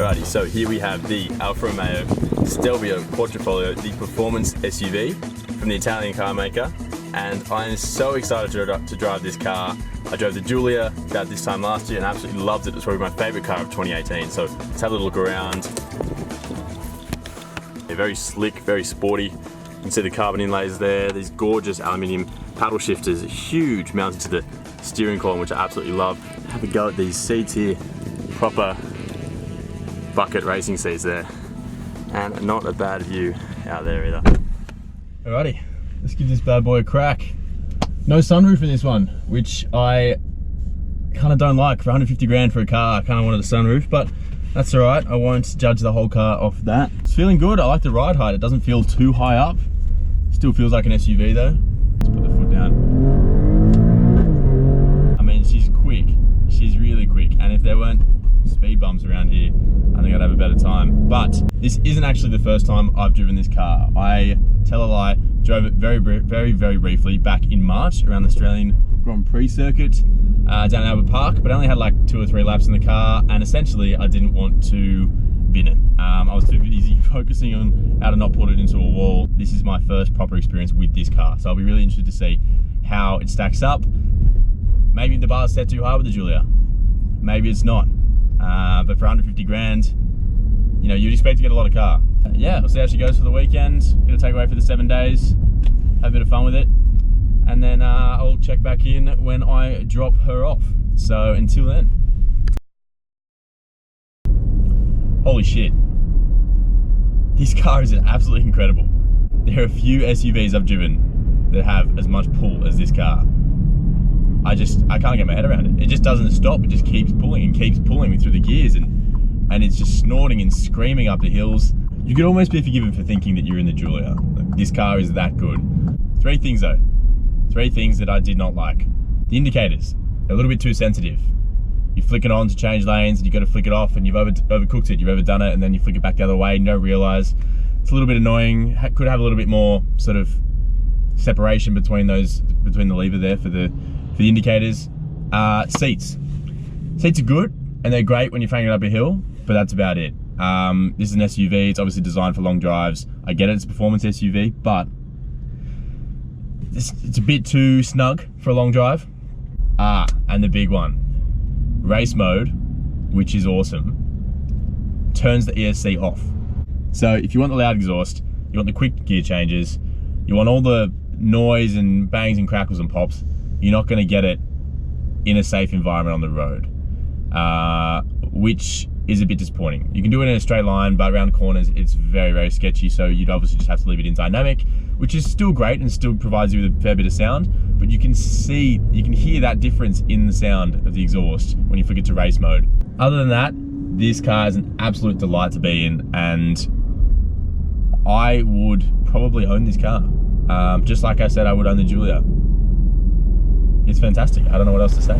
Alrighty, so here we have the Alfa Romeo Stelvio Quadrifoglio, the performance SUV from the Italian car maker, and I am so excited to drive this car. I drove the Giulia about this time last year and absolutely loved it. It's probably my favourite car of 2018, so let's have a look around. Yeah, very slick, very sporty. You can see the carbon inlays there, these gorgeous aluminium paddle shifters, huge, mounted to the steering column, which I absolutely love. Have a go at these seats here, proper bucket racing seats there, and not a bad view out there either. Alrighty, let's give this bad boy a crack. No sunroof in this one, which I kind of don't like. For 150 grand for a car, I kind of wanted a sunroof, but that's alright. I won't judge the whole car off that. It's feeling good. I like the ride height. It doesn't feel too high up. Still feels like an SUV though. Let's put the foot down. I mean, she's quick. She's really quick, and if there weren't speed bumps around here, I think I'd have a better time. But this isn't actually the first time I've driven this car. I tell a lie, drove it very briefly back in March around the Australian Grand Prix circuit down at Albert Park, but I only had like 2 or 3 laps in the car, and essentially I didn't want to bin it. I was too busy focusing on how to not put it into a wall. This is my first proper experience with this car, so I'll be really interested to see how it stacks up. Maybe the bar's set too high with the Giulia. Maybe it's not. But for 150 grand, you know, you'd expect to get a lot of car. Yeah, we'll see how she goes for the weekend. Gonna take away for the 7 days, have a bit of fun with it, and then I'll check back in when I drop her off. So until then. Holy shit. This car is absolutely incredible. There are a few SUVs I've driven that have as much pull as this car. I can't get my head around it. It just doesn't stop. It just keeps pulling and keeps pulling me through the gears, and it's just snorting and screaming up the hills. You could almost be forgiven for thinking that you're in the Giulia. Like, this car is that good. 3 things though. 3 things that I did not like. The indicators, they're a little bit too sensitive. You flick it on to change lanes and you got to flick it off, and you've overcooked it, you've overdone it, and then you flick it back the other way and you don't realise. It's a little bit annoying. Could have a little bit more sort of separation between the lever there for the indicators. Seats are good and they're great when you're fanging it up a hill, but that's about it. This is an SUV. It's obviously designed for long drives. I get it, it's a performance SUV, but it's a bit too snug for a long drive. And the big one, race mode, which is awesome, turns the ESC off. So if you want the loud exhaust, you want the quick gear changes, you want all the noise and bangs and crackles and pops, you're not going to get it in a safe environment on the road, which is a bit disappointing. You can do it in a straight line, but around corners it's very sketchy, so you'd obviously just have to leave it in dynamic, which is still great and still provides you with a fair bit of sound, but you can hear that difference in the sound of the exhaust when you flick it to race mode. Other than that, this car is an absolute delight to be in, and I would probably own this car. Just like I said I would own the Giulia. It's fantastic. I don't know what else to say.